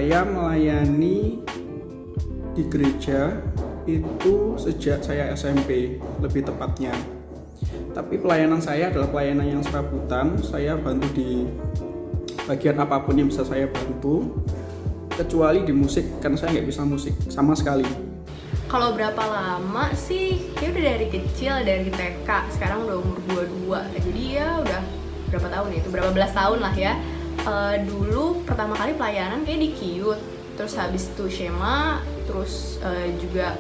Saya melayani di gereja itu sejak saya SMP, lebih tepatnya. Tapi pelayanan saya adalah pelayanan yang serabutan. Saya bantu di bagian apapun yang bisa saya bantu, kecuali di musik, karena saya nggak bisa musik sama sekali. Kalau berapa lama sih? Ya udah dari kecil, dari TK, sekarang udah umur 22. Jadi ya udah berapa tahun itu? Berapa belas tahun lah ya. Dulu pertama kali pelayanan kayak di Kiyut, terus habis itu Shema, terus juga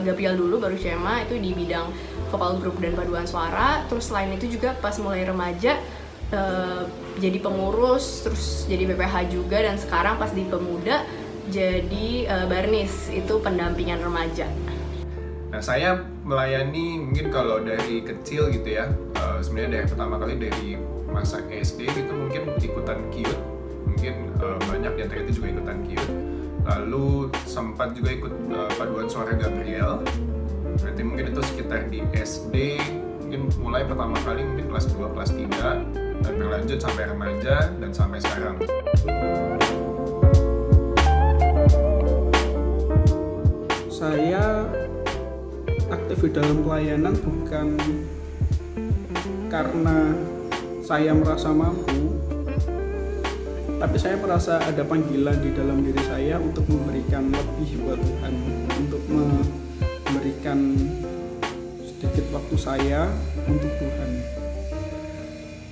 Gabriel dulu baru Shema, itu di bidang vokal grup dan paduan suara. Terus selain itu juga pas mulai remaja jadi pengurus, terus jadi PPH juga, dan sekarang pas di pemuda jadi Barnis, itu pendampingan remaja. Nah, saya melayani mungkin kalau dari kecil gitu ya, sebenarnya dari pertama kali dari masa SD itu mungkin ikutan Kiyut, mungkin banyak yang dari itu juga ikutan Kiyut. Lalu sempat juga ikut paduan suara Gabriel, berarti mungkin itu sekitar di SD, mungkin mulai pertama kali mungkin kelas 2, kelas 3, dan berlanjut sampai remaja dan sampai sekarang. Saya aktif di dalam pelayanan bukan karena saya merasa mampu, tapi saya merasa ada panggilan di dalam diri saya untuk memberikan lebih buat Tuhan, untuk memberikan sedikit waktu saya untuk Tuhan.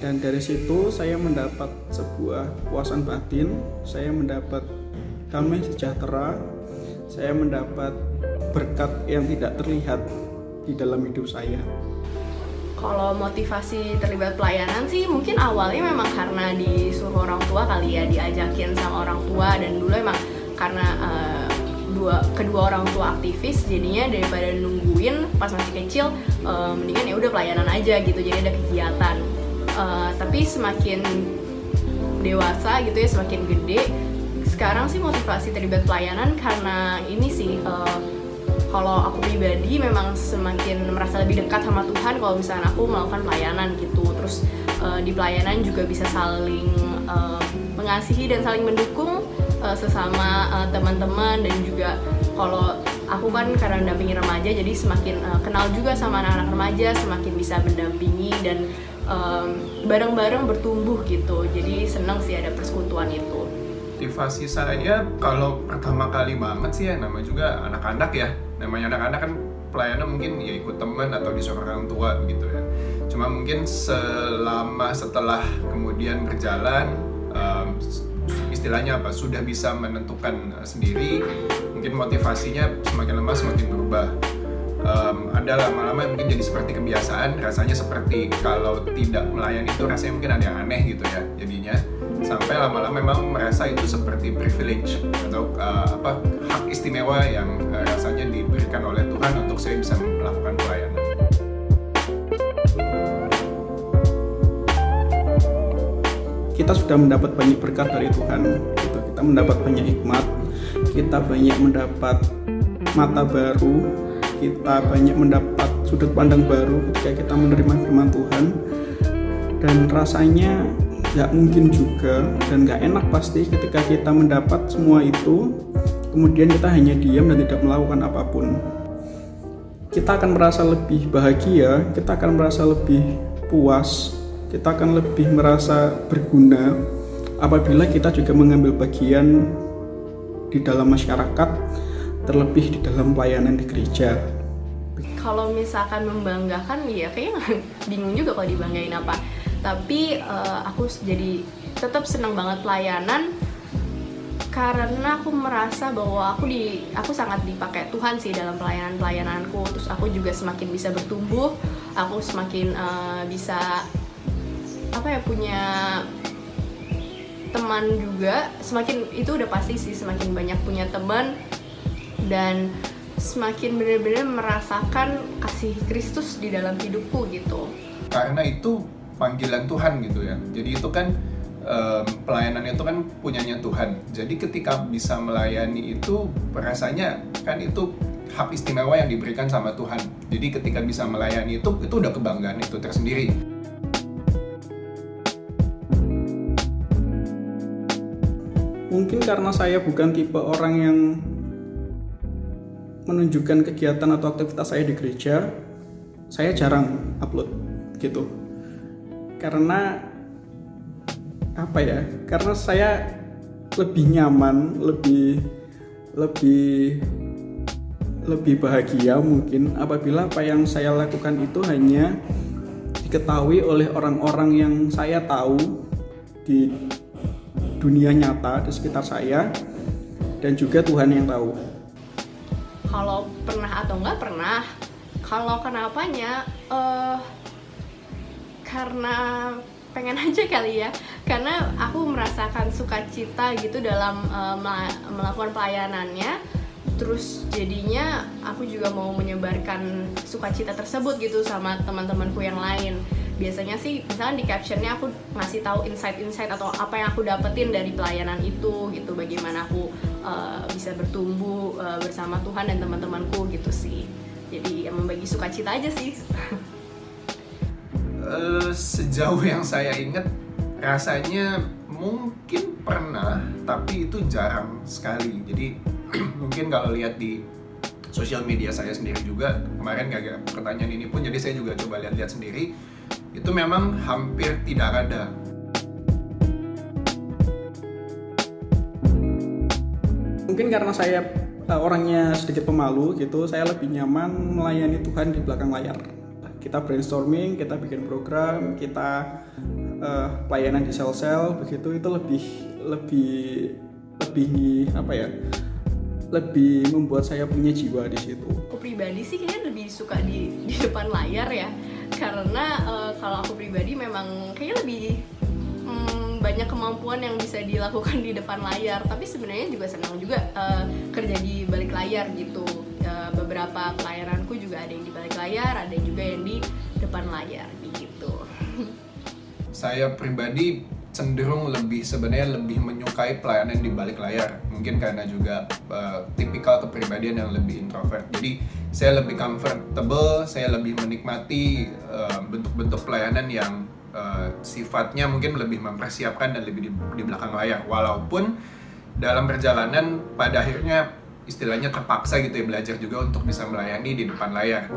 Dan dari situ saya mendapat sebuah kepuasan batin, saya mendapat damai sejahtera, saya mendapat berkat yang tidak terlihat di dalam hidup saya. Kalau motivasi terlibat pelayanan sih mungkin awalnya memang karena disuruh orang tua kali ya, diajakin sama orang tua, dan dulu emang karena kedua orang tua aktivis, jadinya daripada nungguin pas masih kecil, mendingan ya udah pelayanan aja gitu, jadi ada kegiatan. Tapi semakin dewasa gitu ya, semakin gede, sekarang sih motivasi terlibat pelayanan karena ini sih, kalau aku pribadi memang semakin merasa lebih dekat sama Tuhan kalau misalnya aku melakukan pelayanan gitu. Terus di pelayanan juga bisa saling mengasihi dan saling mendukung sesama teman-teman, dan juga kalau aku kan karena mendampingi remaja, jadi semakin kenal juga sama anak-anak remaja, semakin bisa mendampingi dan bareng-bareng bertumbuh gitu. Jadi senang sih ada persekutuan itu. Motivasi saya kalau pertama kali banget sih ya, nama juga anak-anak ya, namanya anak-anak kan pelayanan mungkin ya ikut teman atau disuruh orang tua gitu ya. Cuma mungkin setelah kemudian berjalan, istilahnya apa, sudah bisa menentukan sendiri, mungkin motivasinya semakin lama semakin berubah. Ada lama-lama mungkin jadi seperti kebiasaan, rasanya seperti kalau tidak melayani itu rasanya mungkin ada yang aneh gitu ya jadinya, sampai lama-lama memang merasa itu seperti privilege atau hak istimewa yang rasanya diberikan oleh Tuhan untuk saya bisa melakukan pelayanan. Kita sudah mendapat banyak berkat dari Tuhan, gitu. Kita mendapat banyak hikmat, kita banyak mendapat mata baru, kita banyak mendapat sudut pandang baru ketika kita menerima firman Tuhan. Dan rasanya nggak mungkin juga dan nggak enak pasti ketika kita mendapat semua itu, kemudian kita hanya diam dan tidak melakukan apapun. Kita akan merasa lebih bahagia, kita akan merasa lebih puas, kita akan lebih merasa berguna apabila kita juga mengambil bagian di dalam masyarakat, terlebih di dalam pelayanan di gereja. Kalau misalkan membanggakan ya kayaknya bingung juga kalau dibanggain apa. Tapi aku jadi tetap senang banget pelayanan karena aku merasa bahwa aku sangat dipakai Tuhan sih dalam pelayananku. Terus aku juga semakin bisa bertumbuh, aku semakin bisa punya teman juga. Semakin itu udah pasti sih, semakin banyak punya teman dan semakin benar-benar merasakan kasih Kristus di dalam hidupku gitu. Karena itu panggilan Tuhan gitu ya. Jadi itu kan pelayanan itu kan punyanya Tuhan. Jadi ketika bisa melayani itu rasanya kan itu hak istimewa yang diberikan sama Tuhan. Jadi ketika bisa melayani itu udah kebanggaan itu tersendiri. Mungkin karena saya bukan tipe orang yang menunjukkan kegiatan atau aktivitas saya di gereja, saya jarang upload gitu. Karena apa ya? Karena saya lebih nyaman, lebih bahagia mungkin apabila apa yang saya lakukan itu hanya diketahui oleh orang-orang yang saya tahu di dunia nyata di sekitar saya, dan juga Tuhan yang tahu. Kalau pernah atau enggak pernah. Kalau kenapanya, karena pengen aja kali ya. Karena aku merasakan sukacita gitu dalam melakukan pelayanannya. Terus jadinya aku juga mau menyebarkan sukacita tersebut gitu sama teman-temanku yang lain. Biasanya sih misalkan di captionnya aku ngasih tahu insight-insight atau apa yang aku dapetin dari pelayanan itu gitu, bagaimana aku bisa bertumbuh bersama Tuhan dan teman-temanku gitu sih. Jadi ya membagi sukacita aja sih. Sejauh yang saya ingat rasanya mungkin pernah, tapi itu jarang sekali. Jadi mungkin kalau lihat di sosial media saya sendiri juga, kemarin agak pertanyaan ini pun, jadi saya juga coba lihat-lihat sendiri, itu memang hampir tidak ada. Mungkin karena saya orangnya sedikit pemalu gitu, saya lebih nyaman melayani Tuhan di belakang layar. Kita brainstorming, kita bikin program, kita pelayanan di sel-sel begitu, itu lebih apa ya? Lebih membuat saya punya jiwa di situ. Aku pribadi sih kayaknya lebih suka di depan layar ya, karena kalau aku pribadi memang kayaknya lebih banyak kemampuan yang bisa dilakukan di depan layar. Tapi sebenarnya juga senang juga kerja di balik layar gitu. Beberapa pelayananku juga ada yang di balik layar, ada juga yang di depan layar gitu. Saya pribadi cenderung sebenarnya lebih menyukai pelayanan di balik layar. Mungkin karena juga tipikal kepribadian yang lebih introvert. Jadi saya lebih comfortable, saya lebih menikmati bentuk-bentuk pelayanan yang sifatnya mungkin lebih mempersiapkan dan lebih di belakang layar. Walaupun dalam perjalanan pada akhirnya istilahnya terpaksa gitu ya, belajar juga untuk bisa melayani di depan layar.